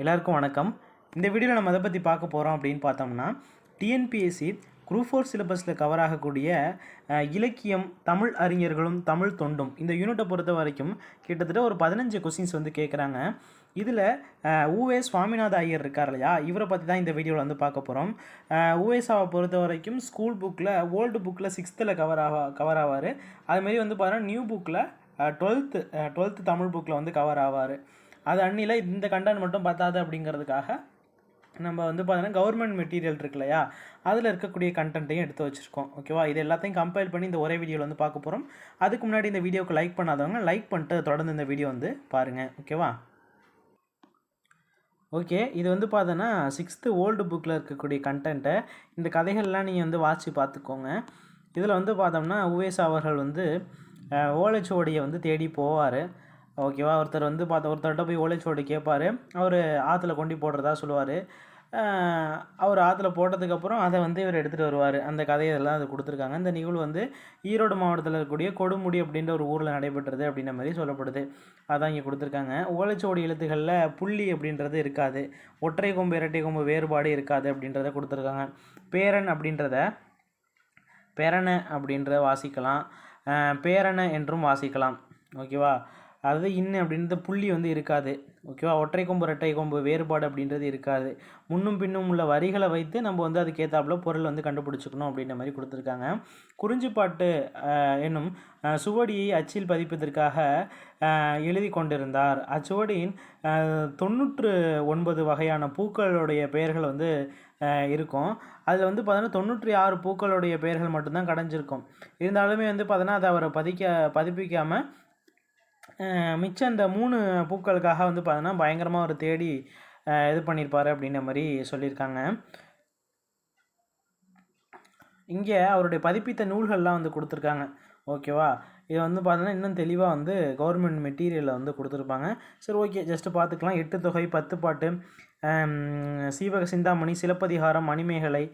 எல்லாருக்கும் வணக்கம். இந்த வீடியோவில் நம்ம எதை பற்றி பார்க்க போகிறோம் அப்படின்னு பார்த்தோம்னா, டிஎன்பிஎஸ்சி குரூப் 4 சிலபஸில் கவர் ஆகக்கூடிய இலக்கியம், தமிழ் அறிஞர்களும் தமிழ் தொண்டும் இந்த யூனிட்டை பொறுத்த வரைக்கும் கிட்டத்தட்ட ஒரு 15 கொஸ்டின்ஸ் வந்து கேட்குறாங்க. இதில் உவே சுவாமிநாத ஐயர் இருக்கார் இல்லையா, இவரை பற்றி தான் இந்த வீடியோவில் வந்து பார்க்க போகிறோம். உவேசாவை பொறுத்த வரைக்கும் ஸ்கூல் புக்கில் ஓல்டு புக்கில் 6th கவர் ஆவார். அதுமாரி வந்து பார்த்தீங்கன்னா நியூ புக்கில் 12th தமிழ் புக்கில் வந்து கவர் ஆவார். அது அன்னியில் இந்த கண்டென்ட் மட்டும் பத்தாது அப்படிங்கிறதுக்காக நம்ம வந்து பார்த்தீங்கன்னா கவர்மெண்ட் மெட்டீரியல் இருக்கு இல்லையா, அதில் இருக்கக்கூடிய கண்டென்ட்டையும் எடுத்து வச்சுருக்கோம். ஓகேவா, இது எல்லாத்தையும் கம்பைல் பண்ணி இந்த ஒரே வீடியோவில் வந்து பார்க்க போகிறோம். அதுக்கு முன்னாடி இந்த வீடியோவுக்கு லைக் பண்ணாதவங்க லைக் பண்ணிட்டு தொடர்ந்து இந்த வீடியோ வந்து பாருங்கள். ஓகேவா, ஓகே. இது வந்து பார்த்தோன்னா 6th ஓல்டு புக்கில் இருக்கக்கூடிய கண்டென்ட்டை இந்த கதைகள்லாம் நீங்கள் வந்து வாசி பார்த்துக்கோங்க. இதில் வந்து பார்த்தோம்னா உவேசா அவர்கள் வந்து ஓலைச்சுவடியை வந்து தேடி போவார். ஓகேவா, ஒருத்தர்கிட்ட போய் ஓலைச்சுவடி கேட்பார். அவர் ஆற்றுல கொண்டு போடுறதா சொல்லுவார். அவர் ஆற்றுல போட்டதுக்கப்புறம் அதை வந்து இவர் எடுத்துகிட்டு வருவார். அந்த கதையெல்லாம் அது கொடுத்துருக்காங்க. இந்த நிகழ்வு வந்து ஈரோடு மாவட்டத்தில் இருக்கக்கூடிய கொடுமுடி அப்படின்ற ஒரு ஊரில் நடைபெற்றது அப்படின்ற மாதிரி சொல்லப்படுது. அதான் இங்கே கொடுத்துருக்காங்க. ஓலைச்சுவடி எழுத்துக்களில் புள்ளி அப்படின்றது இருக்காது, ஒற்றை கொம்பு இரட்டை கொம்பு வேறுபாடு இருக்காது அப்படின்றத கொடுத்துருக்காங்க. பேரன அப்படின்றத வாசிக்கலாம், பேரன என்றும் வாசிக்கலாம். ஓகேவா, அதாவது அப்படின்றது புள்ளி வந்து இருக்காது. ஓகேவா, ஒற்றை கொம்பு ரெட்டை கொம்பு வேறுபாடு அப்படின்றது இருக்காது. முன்னும் பின்னும் உள்ள வரிகளை வைத்து நம்ம வந்து அதுக்கேற்றாப்புல பொருள் வந்து கண்டுபிடிச்சிக்கணும் அப்படின்ற மாதிரி கொடுத்துருக்காங்க. குறிஞ்சிப்பாட்டு என்னும் சுவடியை அச்சில் பதிப்பதற்காக எழுதி கொண்டிருந்தார். அச்சுவடியின் 99 வகையான பூக்களுடைய பெயர்கள் வந்து இருக்கும். அதில் வந்து பார்த்தோன்னா 96 பூக்களுடைய பெயர்கள் மட்டும்தான் கடைஞ்சிருக்கும். இருந்தாலுமே வந்து பார்த்தோன்னா அதை அவரை பதிப்பிக்காமல் மிச்சம் இந்த 3 பூக்களுக்காக வந்து பார்த்தோன்னா பயங்கரமாக அவர் தேடி இது பண்ணியிருப்பார் அப்படின்ற மாதிரி சொல்லியிருக்காங்க. இங்கே அவருடைய பதிப்பித்த நூல்கள்லாம் வந்து கொடுத்துருக்காங்க. ஓகேவா, இதை வந்து பார்த்தோன்னா இன்னும் தெளிவாக வந்து கவர்மெண்ட் மெட்டீரியலில் வந்து கொடுத்துருப்பாங்க. சரி, ஓகே, ஜஸ்ட்டு பார்த்துக்கலாம். 8 தொகை, 10 பாட்டு, சீவக சிந்தாமணி, சிலப்பதிகாரம், மணிமேகலை,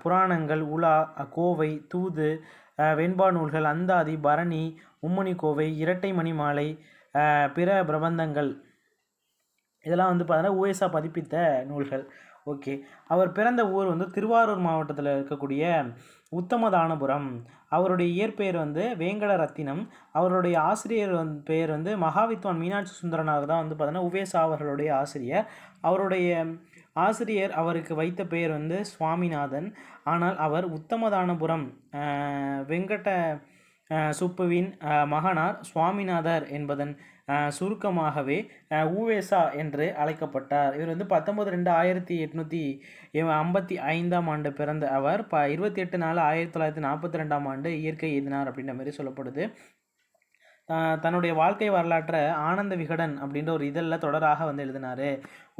புராணங்கள், உலா, கோவை, தூது, வெண்பா நூல்கள், அந்தாதி, பரணி, மும்மணி கோவை, இரட்டை மணி மாலை, பிற பிரபந்தங்கள், இதெல்லாம் வந்து பார்த்தீங்கன்னா உவேசா பதிப்பித்த நூல்கள். ஓகே, அவர் பிறந்த ஊர் வந்து திருவாரூர் மாவட்டத்தில் இருக்கக்கூடிய உத்தமதானபுரம். அவருடைய இயற்பெயர் வந்து வேங்கட ரத்தினம். அவருடைய ஆசிரியர் பெயர் வந்து மகாவித்வான் மீனாட்சி சுந்தரனார் தான் வந்து பார்த்தீங்கன்னா உவேசா அவர்களுடைய ஆசிரியர். அவருடைய ஆசிரியர் அவருக்கு வைத்த பெயர் வந்து சுவாமிநாதன். ஆனால் அவர் உத்தமதானபுரம் வெங்கட சுப்புவின் மகனார் சுவாமிநாதர் என்பதன் சுருக்கமாகவே உவேசா என்று அழைக்கப்பட்டார். இவர் வந்து 19/8/1855 பிறந்த அவர் 28/4/1942 இயற்கை எய்தினார் அப்படின்ற மாதிரி சொல்லப்படுது. தன்னுடைய வாழ்க்கை வரலாற்றை ஆனந்த விகடன் அப்படின்ற ஒரு இதழில் தொடராக வந்து எழுதினார்.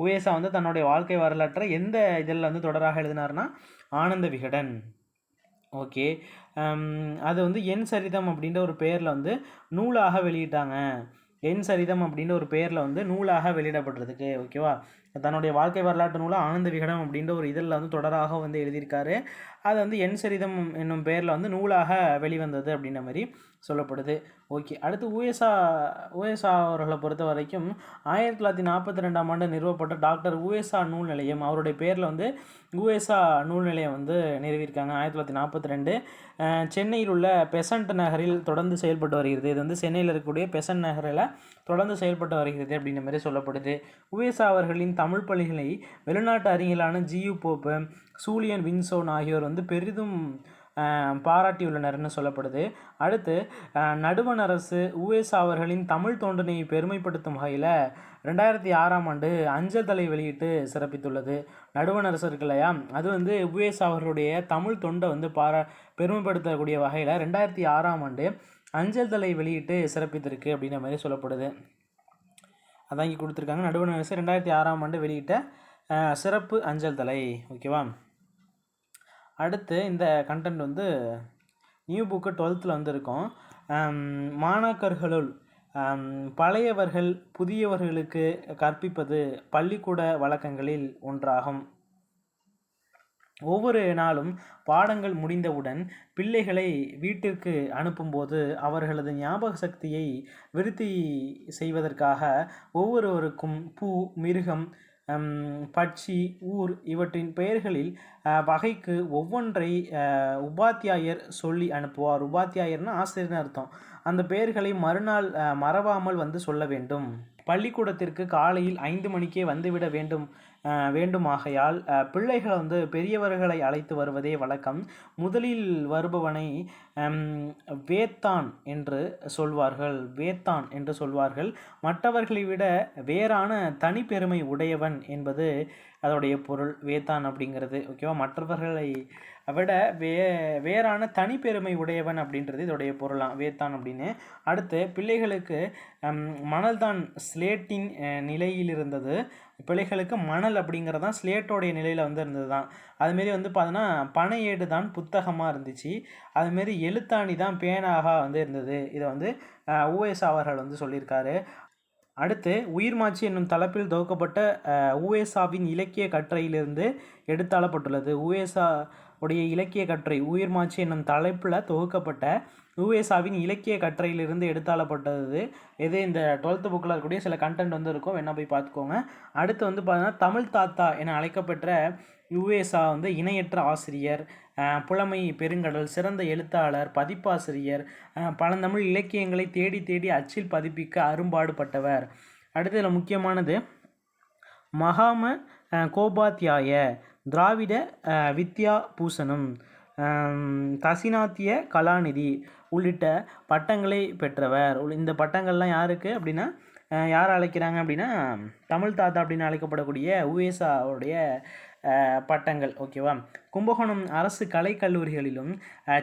உவேசா வந்து தன்னுடைய வாழ்க்கை வரலாற்றை எந்த இதழில் வந்து தொடராக எழுதினார்னா ஆனந்த விகடன். ஓகே, அது வந்து என் சரிதம் அப்படின்ற ஒரு பெயரில் வந்து நூலாக வெளியிட்டாங்க. என் சரிதம் அப்படின்ற ஒரு பெயரில் வந்து நூலாக வெளியிடப்படுறதுக்கு. ஓகேவா, தன்னுடைய வாழ்க்கை வரலாற்று நூலாக ஆனந்த விகடன் அப்படின்ற ஒரு இதழில் வந்து தொடராக வந்து எழுதியிருக்காரு. அது வந்து என் சரிதம் என்னும் பெயரில் வந்து நூலாக வெளிவந்தது அப்படின்ற மாதிரி சொல்லப்படுது. ஓகே, அடுத்து உவேசா அவர்களை பொறுத்த வரைக்கும் 1942 நிறுவப்பட்ட டாக்டர் உவேசா நூல் நிலையம், அவருடைய பேரில் வந்து உவேசா நூல் நிலையம் வந்து நிறுவியிருக்காங்க 1942. சென்னையில் உள்ள பெசன்ட் நகரில் தொடர்ந்து செயல்பட்டு வருகிறது. இது வந்து சென்னையில் இருக்கக்கூடிய பெசன்ட் நகரில் தொடர்ந்து செயல்பட்டு வருகிறது அப்படின்ற மாதிரி சொல்லப்படுது. உவேசா அவர்களின் தமிழ் பள்ளிகளை வெளிநாட்டு அறிஞர்களான ஜியு போப்பு, சூலியன் வின்சோன் ஆகியோர் வந்து பெரிதும் பாராட்டியுள்ளனர்னு சொல்லப்படுது. அடுத்து நடுவண் அரசு உவேசா அவர்களின் தமிழ் தொண்டனை பெருமைப்படுத்தும் வகையில் 2006 அஞ்சல் தலை வெளியிட்டு சிறப்பித்துள்ளது. நடுவண் அரசு இருக்கு இல்லையா, அது வந்து உவேசா அவர்களுடைய தமிழ் தொண்டை வந்து பெருமைப்படுத்தக்கூடிய வகையில் 2006 அஞ்சல் தலை வெளியிட்டு சிறப்பித்திருக்கு அப்படின்ற மாதிரி சொல்லப்படுது. அதான் இங்கே கொடுத்துருக்காங்க. நடுவண் அரசு 2006 வெளியிட்ட சிறப்பு அஞ்சல் தலை. ஓகேவா, அடுத்து இந்த கண்டென்ட் வந்து நியூ புக்கு 12th வந்து இருக்கும். மாணாக்கர்களுள் பழையவர்கள் புதியவர்களுக்கு கற்பிப்பது பள்ளிக்கூட வழக்கங்களில் ஒன்றாகும். ஒவ்வொரு நாளும் பாடங்கள் முடிந்தவுடன் பிள்ளைகளை வீட்டிற்கு அனுப்பும்போது அவர்களது ஞாபக சக்தியை விருத்தி செய்வதற்காக ஒவ்வொருவருக்கும் பூ, மிருகம், பட்சி, ஊர் இவற்றின் பெயர்களில் வகைக்கு ஒவ்வொன்றை உபாத்தியாயர் சொல்லி அனுப்புவார். உபாத்தியாயர்னா ஆசிரியர்னு அர்த்தம். அந்த பெயர்களை மறுநாள் மறவாமல் வந்து சொல்ல வேண்டும். பள்ளிக்கூடத்திற்கு காலையில் 5 மணிக்கே வந்துவிட வேண்டுமாகையால் பிள்ளைகள் வந்து பெரியவர்களை அழைத்து வருவதே வழக்கம். முதலில் வருபவனை வேத்தான் என்று சொல்வார்கள். மற்றவர்களை விட வேறான தனிப்பெருமை உடையவன் என்பது அதோடைய பொருள். வேத்தான் அப்படிங்கிறது ஓகேவா, மற்றவர்களை விட வேறான தனிப்பெருமை உடையவன் அப்படின்றது இதோடைய பொருளாம் வேத்தான் அப்படின்னு. அடுத்து பிள்ளைகளுக்கு மணல்தான் ஸ்லேட்டின் நிலையில் இருந்தது. பிள்ளைகளுக்கு மணல் அப்படிங்கிறது தான் ஸ்லேட்டோடைய நிலையில் வந்து இருந்தது தான். அதுமாரி வந்து பார்த்தோன்னா பனை ஏடு தான் புத்தகமாக இருந்துச்சு. அதுமாரி எழுத்தாணி தான் பேனாக வந்து இருந்தது. இதை வந்து உவேசா அவர்கள் வந்து சொல்லியிருக்காரு. அடுத்து உயிர்மாட்சி என்னும் தலைப்பில் தொகுக்கப்பட்ட உவேசாவின் இலக்கிய கட்டுரையிலிருந்து எடுத்தாளப்பட்டுள்ளது. உவேசா உடைய இலக்கிய கட்டுரை உயிர்மாட்சி என்னும் தலைப்பில் தொகுக்கப்பட்ட உவேசாவின் இலக்கிய கட்டுரையிலிருந்து எடுத்தாளப்பட்டது. இது இந்த 12th புக்கில் இருக்கக்கூடிய சில கண்டென்ட் வந்து இருக்கும், வேணா போய் பார்த்துக்கோங்க. அடுத்து வந்து பார்த்தீங்கன்னா தமிழ் தாத்தா என அழைக்கப்பெற்ற உவேசா வந்து இணையற்ற ஆசிரியர், புலமை பெருங்கடல், சிறந்த எழுத்தாளர், பதிப்பாசிரியர், பழந்தமிழ் இலக்கியங்களை தேடி தேடி அச்சில் பதிப்பிக்க அரும்பாடுபட்டவர். அடுத்து இதில் முக்கியமானது மகாம கோபாத்தியாய, திராவிட வித்யா பூஷணம், தசினாத்திய கலாநிதி உள்ளிட்ட பட்டங்களை பெற்றவர். இந்த பட்டங்கள்லாம் யாருக்கு அப்படின்னா யார் அழைக்கிறாங்க அப்படின்னா தமிழ் தாத்தா அப்படின்னு அழைக்கப்படக்கூடிய உவேசாவுடைய பட்டங்கள் ஓகேவா. கும்பகோணம் அரசு கலைக்கல்லூரிகளிலும்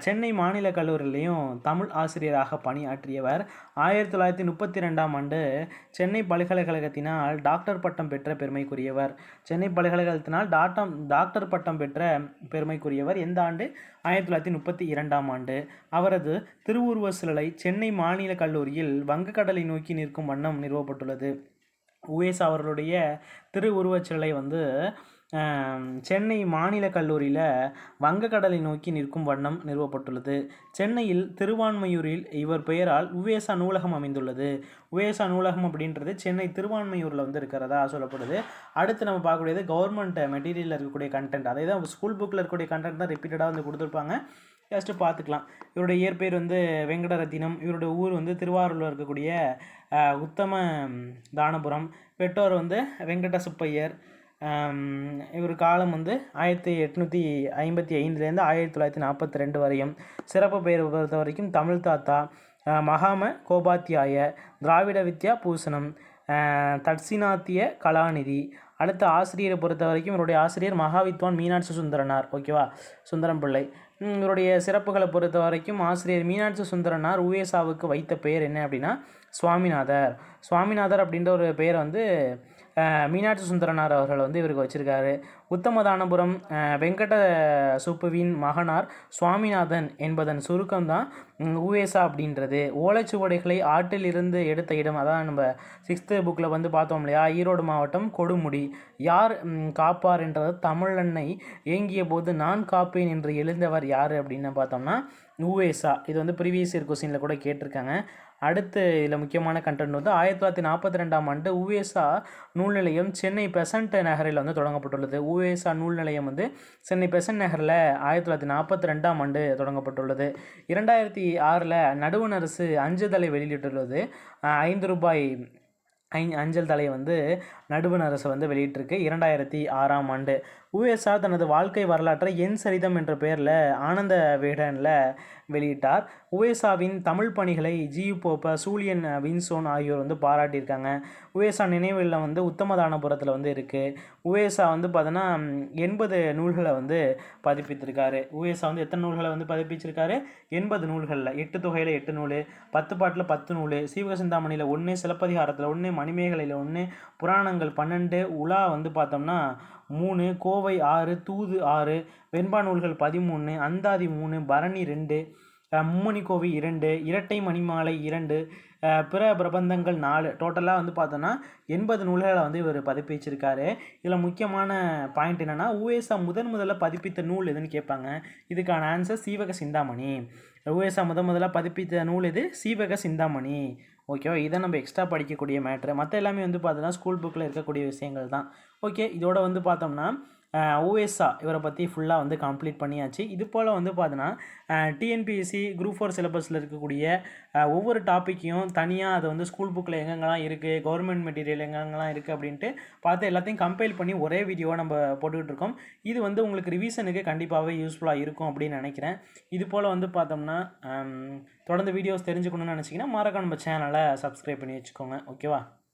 சென்னை மாநில கல்லூரியிலையும் தமிழ் ஆசிரியராக பணியாற்றியவர். 1932ஆம் ஆண்டு சென்னை பல்கலைக்கழகத்தினால் டாக்டர் பட்டம் பெற்ற பெருமைக்குரியவர். சென்னை பல்கலைக்கழகத்தினால் டாக்டர் பட்டம் பெற்ற பெருமைக்குரியவர். எந்த ஆண்டு? 1932ஆம் ஆண்டு. அவரது திருவுருவ சிலை சென்னை மாநில கல்லூரியில் வங்கக்கடலை நோக்கி நிற்கும் வண்ணம் நிறுவப்பட்டுள்ளது. உவேசா அவர்களுடைய திருவுருவச் சிலை வந்து சென்னை மாநில கல்லூரியில் வங்கக்கடலை நோக்கி நிற்கும் வண்ணம் நிறுவப்பட்டுள்ளது. சென்னையில் திருவான்மையூரில் இவர் பெயரால் உவேசா நூலகம் அமைந்துள்ளது. உவேசா நூலகம் அப்படின்றது சென்னை திருவான்மையூரில் வந்து இருக்கிறதா சொல்லப்படுது. அடுத்து நம்ம பார்க்கக்கூடியது கவர்மெண்ட் மெட்டீரியலில் இருக்கக்கூடிய கண்டென்ட். அதே தான் ஸ்கூல் புக்கில் இருக்கக்கூடிய கண்டென்ட் தான் ரிப்பீட்டடாக வந்து கொடுத்துருப்பாங்க, ஜஸ்ட்டு பார்த்துக்கலாம். இவருடைய இயற்பெயர் வந்து வெங்கடரத்தினம். இவருடைய ஊர் வந்து திருவாரூரில் இருக்கக்கூடிய உத்தம தானபுரம். பெற்றோர் வந்து வெங்கட சுப்பையர். இவர் காலம் வந்து 1855லேருந்து 1942 வரையும். சிறப்பு பெயர் பொறுத்த வரைக்கும் தமிழ் தாத்தா, மகாம கோபாத்தியாய, திராவிட வித்யா பூஷணம், தட்சிணாத்திய கலாநிதி. அடுத்த ஆசிரியரை பொறுத்த வரைக்கும் இவருடைய ஆசிரியர் மகாவித்வான் மீனாட்சி சுந்தரனார் ஓகேவா, சுந்தரம் பிள்ளை. இவருடைய சிறப்புகளை பொறுத்த வரைக்கும் ஆசிரியர் மீனாட்சி சுந்தரனார் உவேசாவுக்கு வைத்த பெயர் என்ன அப்படின்னா சுவாமிநாதர் அப்படின்ற ஒரு பெயரை வந்து மீனாட்சி சுந்தரனார் அவர்கள் வந்து இவருக்கு வச்சுருக்காரு. உத்தமதானபுரம் வெங்கட சுப்புவின் மகனார் சுவாமிநாதன் என்பதன் சுருக்கம்தான் உவேசா அப்படின்றது. ஓலைச்சுவடைகளை ஆற்றில் இருந்து எடுத்த இடம், அதான் நம்ம 6th புக்கில் வந்து பார்த்தோம் இல்லையா, ஈரோடு மாவட்டம் கொடுமுடி. யார் காப்பார் என்றது தமிழன்னை ஏங்கிய போது நான் காப்பேன் என்று எழுந்தவர் யார் அப்படின்னு பார்த்தோம்னா உவேசா. இது வந்து ப்ரீவியஸ் இயர் கொஸ்டினில் கூட கேட்டிருக்காங்க. அடுத்து இதில் முக்கியமான கண்டென்ட் வந்து 1942ஆம் ஆண்டு உவேசா நூல் நிலையம் சென்னை பெசன்ட் நகரில் வந்து தொடங்கப்பட்டுள்ளது. உவேசா நூல் நிலையம் வந்து சென்னை பெசன்ட் நகரில் 1942ஆம் ஆண்டு தொடங்கப்பட்டுள்ளது. 2006 நடுவண் அரசு அஞ்சுதலை வெளியிட்டுள்ளது. 5 ரூபாய் அஞ்சல் தலையை வந்து நடுவண் அரசு வந்து வெளியிட்டிருக்கு 2006ஆம் ஆண்டு. உவேசா தனது வாழ்க்கை வரலாற்றை என் சரிதம் என்ற பெயரில் ஆனந்த விகடனில் வெளியிட்டார். உவேசாவின் தமிழ் பணிகளை ஜியு போப்ப, சூலியன் வின்சோன் ஆகியோர் வந்து பாராட்டியிருக்காங்க. உவேசா நினைவில் வந்து உத்தமதானபுரத்தில் வந்து இருக்குது. உவேசா வந்து பார்த்தோன்னா 80 நூல்களை வந்து பதிப்பித்திருக்காரு. உவேசா வந்து எத்தனை நூல்களை வந்து பதிப்பிச்சிருக்காரு? 80 நூல்களில். 8 தொகையில் 8 நூல், 10 பாட்டில் 10 நூல், சீவகசிந்தாமணியில் 1, சிலப்பதிகாரத்தில் 1, மணிமேகலையில் 1, புராணங்கள் 12, உலா வந்து பார்த்தோம்னா 3, கோவை 6, தூது 6, வெண்பா நூல்கள் 13, அந்தாதி 3, பரணி 2, மும்மணி கோவை 2, இரட்டை மணிமாலை 2, பிற பிரபந்தங்கள் 4, டோட்டலாக வந்து பார்த்தோன்னா 80 நூல்களை வந்து இவர் பதிப்பிச்சிருக்காரு. இதில் முக்கியமான பாயிண்ட் என்னென்னா, உவேசா முதல்ல பதிப்பித்த நூல் எதுன்னு கேட்பாங்க. இதுக்கான ஆன்சர் சீவக சிந்தாமணி. உவேசா முதல்ல பதிப்பித்த நூல் எது? சீவக சிந்தாமணி. ஓகேவா? இதை நம்ம எக்ஸ்ட்ரா படிக்கக்கூடிய மேட்ரு. மற்ற எல்லாமே வந்து பார்த்தோன்னா ஸ்கூல் புக்கில் இருக்கக்கூடிய விஷயங்கள் தான். ஓகே, இதோட வந்து பார்த்தோம்னா உவேசா இவரை பற்றி ஃபுல்லாக வந்து கம்ப்ளீட் பண்ணியாச்சு. இது போல் வந்து பார்த்தோன்னா டிஎன்பிஎஸ்சி குரூப் 4 சிலபஸில் இருக்கக்கூடிய ஒவ்வொரு டாப்பிக்கையும் தனியாக அதை வந்து ஸ்கூல் புக்கில் எங்கெங்கெல்லாம் இருக்குது, கவர்மெண்ட் மெட்டீரியல் எங்கெங்கெல்லாம் இருக்குது அப்படின்ட்டு பார்த்து எல்லாத்தையும் கம்பைல் பண்ணி ஒரே வீடியோவை நம்ம போட்டுக்கிட்டு இருக்கோம். இது வந்து உங்களுக்கு ரிவிஷனுக்கு கண்டிப்பாகவே யூஸ்ஃபுல்லாக இருக்கும் அப்படின்னு நினைக்கிறேன். இது போல் வந்து பார்த்தோம்னா தொடர்ந்து வீடியோஸ் தெரிஞ்சுக்கணும்னு நினச்சிங்கன்னா மறக்காம நம்ம சேனலை சப்ஸ்கிரைப் பண்ணி வச்சுக்கோங்க. ஓகேவா?